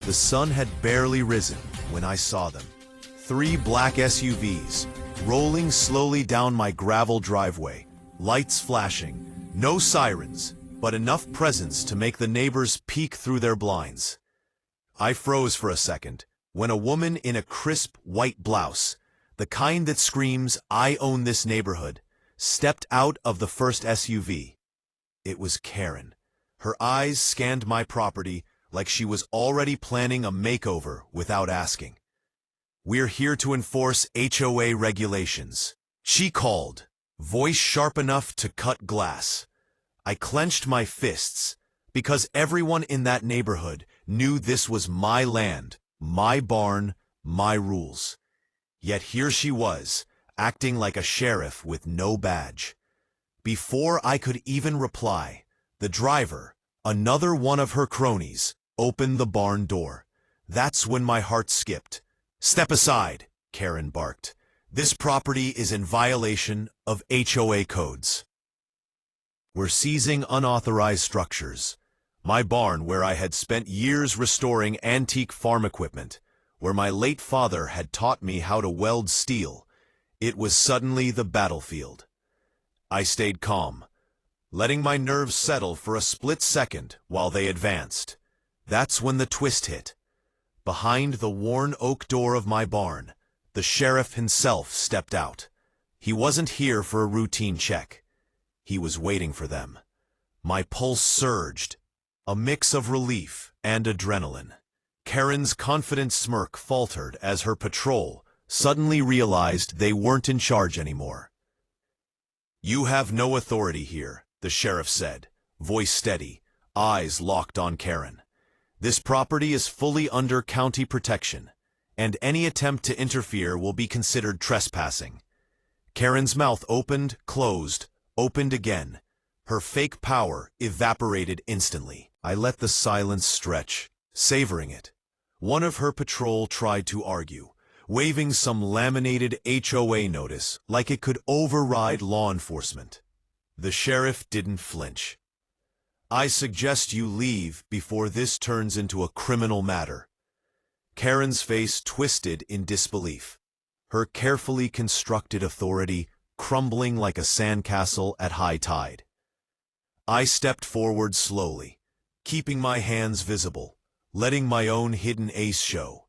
The sun had barely risen when I saw them. 3 black SUVs, rolling slowly down my gravel driveway, lights flashing, no sirens, but enough presence to make the neighbors peek through their blinds. I froze for a second when a woman in a crisp white blouse, the kind that screams, "I own this neighborhood," stepped out of the first SUV. It was Karen. Her eyes scanned my property like she was already planning a makeover without asking. "We're here to enforce HOA regulations," she called, voice sharp enough to cut glass. I clenched my fists, because everyone in that neighborhood knew this was my land, my barn, my rules. Yet here she was, acting like a sheriff with no badge. Before I could even reply, the driver, another one of her cronies, opened the barn door. That's when my heart skipped. "Step aside," Karen barked. "This property is in violation of HOA codes. We're seizing unauthorized structures. My barn, where I had spent years restoring antique farm equipment, where my late father had taught me how to weld steel, it was suddenly the battlefield. I stayed calm, letting my nerves settle for a split second while they advanced. That's when the twist hit. Behind the worn oak door of my barn, the sheriff himself stepped out. He wasn't here for a routine check. He was waiting for them. My pulse surged, a mix of relief and adrenaline. Karen's confident smirk faltered as her patrol suddenly realized they weren't in charge anymore. "You have no authority here," the sheriff said, voice steady, eyes locked on Karen. "This property is fully under county protection, and any attempt to interfere will be considered trespassing." Karen's mouth opened, closed, opened again. Her fake power evaporated instantly. I let the silence stretch, savoring it. One of her patrol tried to argue, waving some laminated HOA notice like it could override law enforcement. The sheriff didn't flinch. "I suggest you leave before this turns into a criminal matter." Karen's face twisted in disbelief, her carefully constructed authority crumbling like a sandcastle at high tide. I stepped forward slowly, keeping my hands visible, letting my own hidden ace show.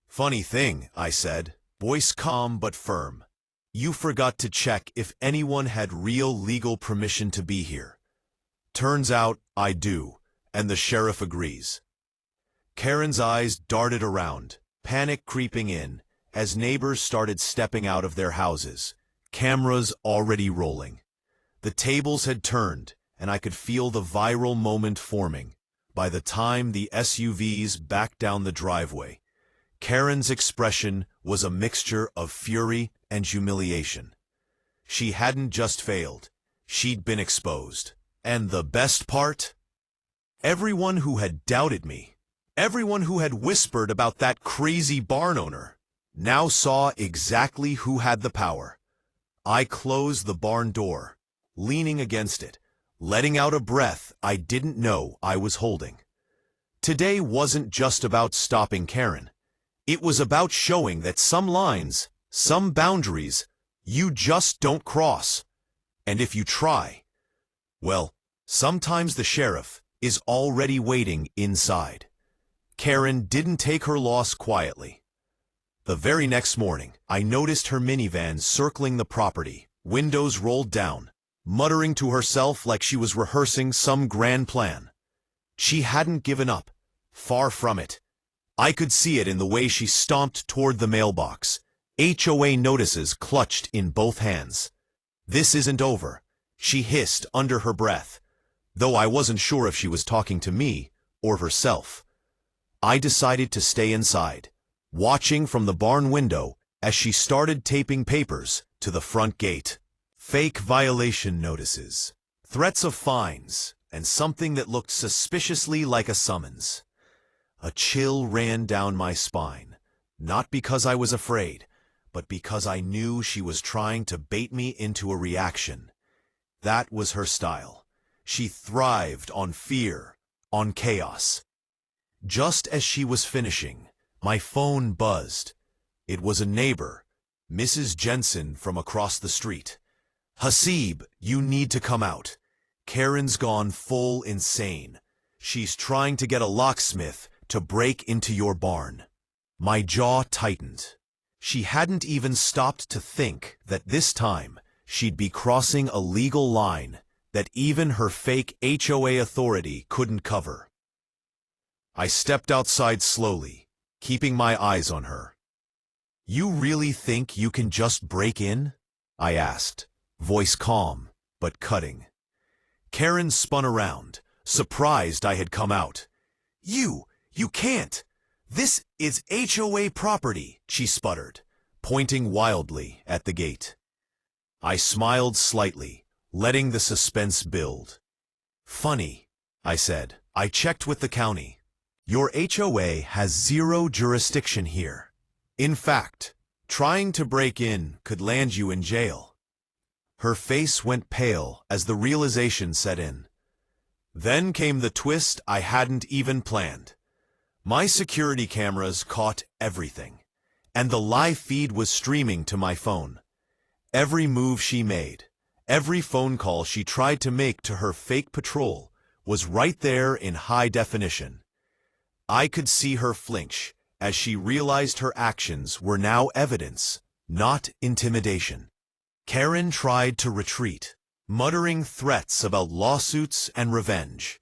"Funny thing," I said, voice calm but firm. "You forgot to check if anyone had real legal permission to be here." "Turns out I do, and the sheriff agrees." Karen's eyes darted around, panic creeping in, as neighbors started stepping out of their houses, cameras already rolling. The tables had turned, and I could feel the viral moment forming. By the time the SUVs backed down the driveway, Karen's expression was a mixture of fury and humiliation. She hadn't just failed, she'd been exposed. And the best part? Everyone who had doubted me, everyone who had whispered about that crazy barn owner, now saw exactly who had the power. I closed the barn door, leaning against it, letting out a breath I didn't know I was holding. Today wasn't just about stopping Karen. It was about showing that some lines, some boundaries, you just don't cross. And if you try, well, sometimes the sheriff is already waiting inside. Karen didn't take her loss quietly. The very next morning, I noticed her minivan circling the property, windows rolled down, muttering to herself like she was rehearsing some grand plan. She hadn't given up. Far from it. I could see it in the way she stomped toward the mailbox, HOA notices clutched in both hands. "This isn't over," she hissed under her breath, though I wasn't sure if she was talking to me or herself. I decided to stay inside, watching from the barn window as she started taping papers to the front gate. Fake violation notices, threats of fines, and something that looked suspiciously like a summons. A chill ran down my spine, not because I was afraid, but because I knew she was trying to bait me into a reaction. That was her style. She thrived on fear, on chaos. Just as she was finishing, my phone buzzed. It was a neighbor, Mrs. Jensen from across the street. "Hasib, you need to come out. Karen's gone full insane. She's trying to get a locksmith to break into your barn." My jaw tightened. She hadn't even stopped to think that this time she'd be crossing a legal line that even her fake HOA authority couldn't cover. I stepped outside slowly, keeping my eyes on her. "You really think you can just break in?" I asked, voice calm but cutting. Karen spun around, surprised I had come out. You can't! This is HOA property," she sputtered, pointing wildly at the gate. I smiled slightly, letting the suspense build. "Funny," I said. "I checked with the county. Your HOA has zero jurisdiction here. In fact, trying to break in could land you in jail." Her face went pale as the realization set in. Then came the twist I hadn't even planned. My security cameras caught everything, and the live feed was streaming to my phone. Every move she made, every phone call she tried to make to her fake patrol was right there in high definition. I could see her flinch as she realized her actions were now evidence, not intimidation. Karen tried to retreat, muttering threats about lawsuits and revenge.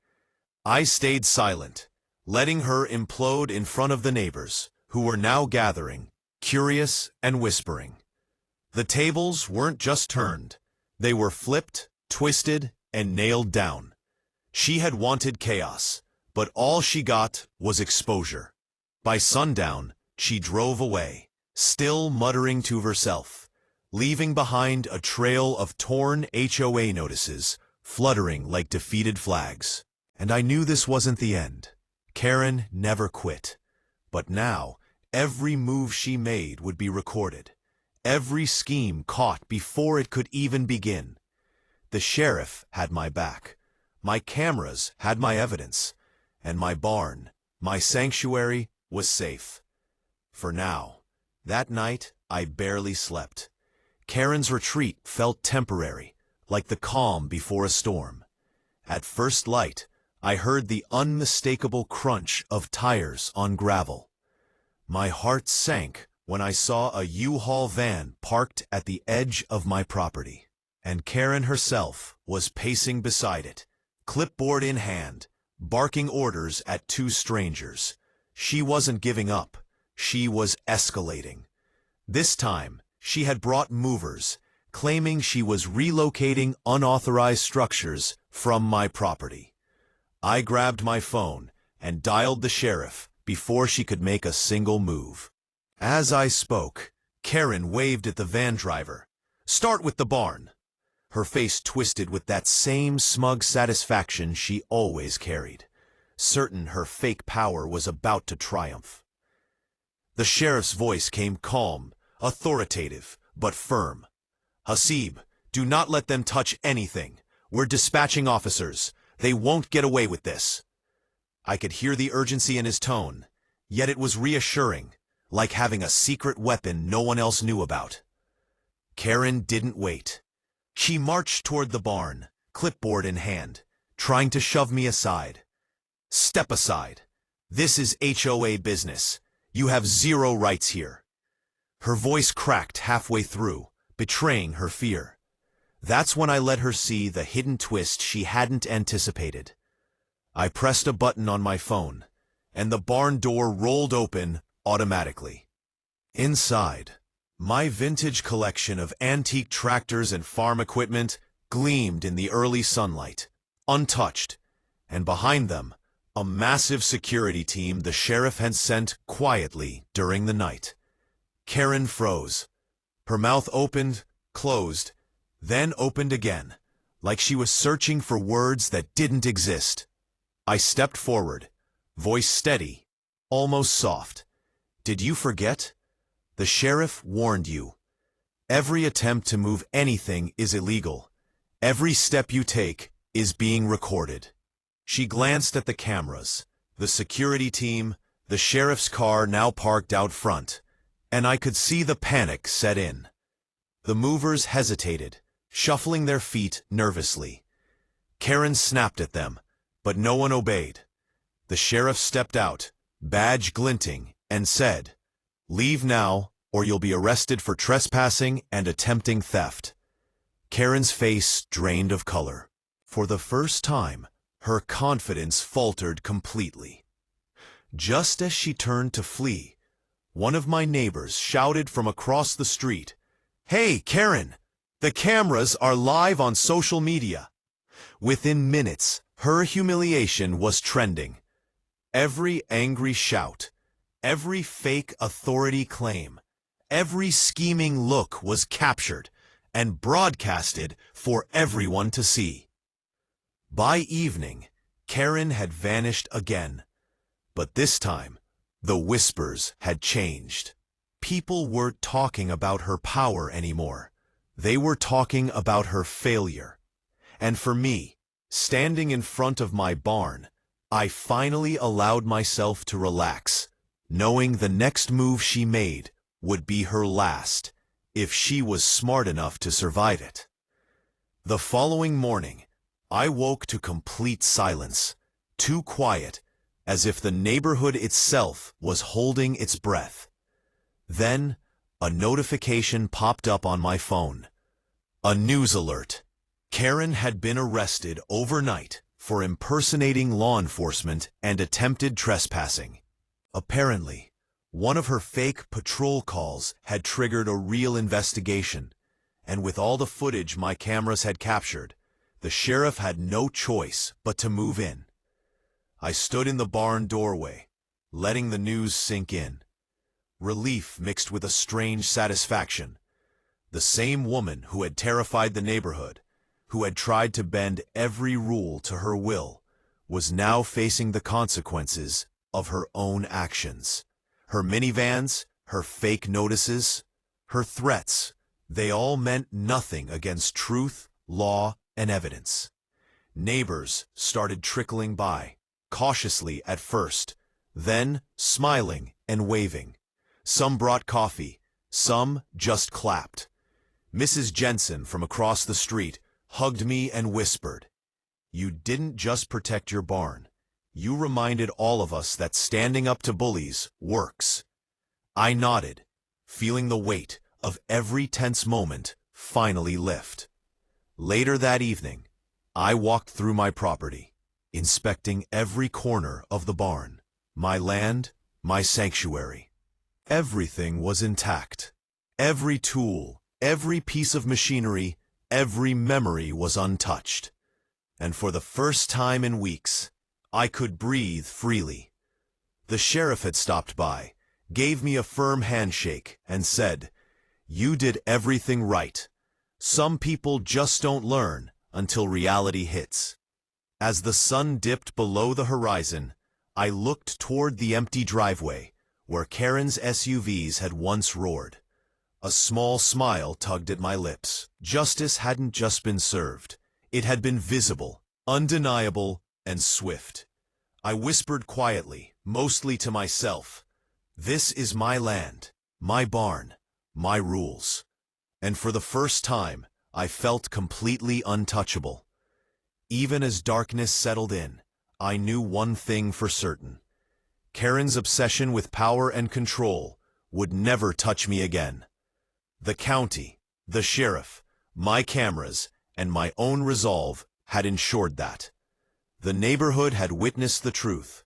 I stayed silent, letting her implode in front of the neighbors, who were now gathering, curious and whispering. The tables weren't just turned. They were flipped, twisted, and nailed down. She had wanted chaos, but all she got was exposure. By sundown, she drove away, still muttering to herself, leaving behind a trail of torn HOA notices, fluttering like defeated flags. And I knew this wasn't the end. Karen never quit. But now, every move she made would be recorded. Every scheme caught before it could even begin. The sheriff had my back. My cameras had my evidence. And my barn, my sanctuary, was safe. For now. That night, I barely slept. Karen's retreat felt temporary, like the calm before a storm. At first light, I heard the unmistakable crunch of tires on gravel. My heart sank when I saw a U-Haul van parked at the edge of my property, and Karen herself was pacing beside it, clipboard in hand, barking orders at two strangers. She wasn't giving up. She was escalating. This time, she had brought movers, claiming she was relocating unauthorized structures from my property. I grabbed my phone and dialed the sheriff before she could make a single move. As I spoke, Karen waved at the van driver. "Start with the barn." Her face twisted with that same smug satisfaction she always carried, certain her fake power was about to triumph. The sheriff's voice came calm, authoritative, but firm. "Hasib, do not let them touch anything. We're dispatching officers. They won't get away with this." I could hear the urgency in his tone, yet it was reassuring, like having a secret weapon no one else knew about. Karen didn't wait. She marched toward the barn, clipboard in hand, trying to shove me aside. "Step aside. This is HOA business. You have zero rights here." Her voice cracked halfway through, betraying her fear. That's when I let her see the hidden twist she hadn't anticipated. I pressed a button on my phone, and the barn door rolled open automatically. Inside, my vintage collection of antique tractors and farm equipment gleamed in the early sunlight, untouched, and behind them, a massive security team the sheriff had sent quietly during the night. Karen froze. Her mouth opened, closed, then opened again, like she was searching for words that didn't exist. I stepped forward, voice steady, almost soft. "Did you forget? The sheriff warned you. Every attempt to move anything is illegal. Every step you take is being recorded." She glanced at the cameras, The security team, the sheriff's car now parked out front, and I could see the panic set in. The movers hesitated, shuffling their feet nervously. Karen snapped at them, but no one obeyed. The sheriff stepped out, badge glinting, and said, "Leave now, or you'll be arrested for trespassing and attempting theft." Karen's face drained of color. For the first time, her confidence faltered completely. Just as she turned to flee, one of my neighbors shouted from across the street, "Hey, Karen! The cameras are live on social media." Within minutes, her humiliation was trending. Every angry shout, every fake authority claim, every scheming look was captured and broadcasted for everyone to see. By evening, Karen had vanished again. But this time, the whispers had changed. People weren't talking about her power anymore. They were talking about her failure. And for me, standing in front of my barn, I finally allowed myself to relax, knowing the next move she made would be her last, if she was smart enough to survive it. The following morning, I woke to complete silence, too quiet, as if the neighborhood itself was holding its breath. Then, a notification popped up on my phone. A news alert. Karen had been arrested overnight for impersonating law enforcement and attempted trespassing. Apparently, one of her fake patrol calls had triggered a real investigation, and with all the footage my cameras had captured, the sheriff had no choice but to move in. I stood in the barn doorway, letting the news sink in. Relief mixed with a strange satisfaction. The same woman who had terrified the neighborhood, who had tried to bend every rule to her will, was now facing the consequences of her own actions. Her minivans, her fake notices, her threats, they all meant nothing against truth, law, and evidence. Neighbors started trickling by, cautiously at first, then smiling and waving. Some brought coffee, some just clapped. Mrs. Jensen from across the street hugged me and whispered, "You didn't just protect your barn. You reminded all of us that standing up to bullies works." I nodded, feeling the weight of every tense moment finally lift. Later that evening, I walked through my property, inspecting every corner of the barn, my land, my sanctuary. Everything was intact. Every tool, every piece of machinery, every memory was untouched. And for the first time in weeks, I could breathe freely. The sheriff had stopped by, gave me a firm handshake, and said, "You did everything right. Some people just don't learn until reality hits." As the sun dipped below the horizon, I looked toward the empty driveway, where Karen's SUVs had once roared. A small smile tugged at my lips. Justice hadn't just been served. It had been visible, undeniable, and swift. I whispered quietly, mostly to myself, "This is my land, my barn, my rules." And for the first time, I felt completely untouchable. Even as darkness settled in, I knew one thing for certain. Karen's obsession with power and control would never touch me again. The county, the sheriff, my cameras, and my own resolve had ensured that. The neighborhood had witnessed the truth.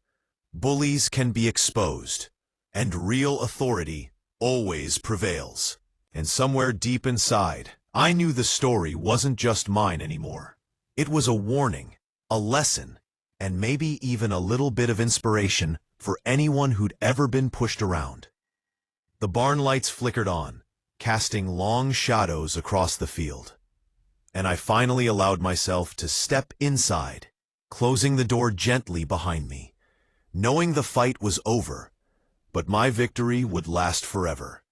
Bullies can be exposed, and real authority always prevails. And somewhere deep inside, I knew the story wasn't just mine anymore. It was a warning, a lesson, and maybe even a little bit of inspiration for anyone who'd ever been pushed around. The barn lights flickered on, casting long shadows across the field. And I finally allowed myself to step inside, closing the door gently behind me, knowing the fight was over, but my victory would last forever.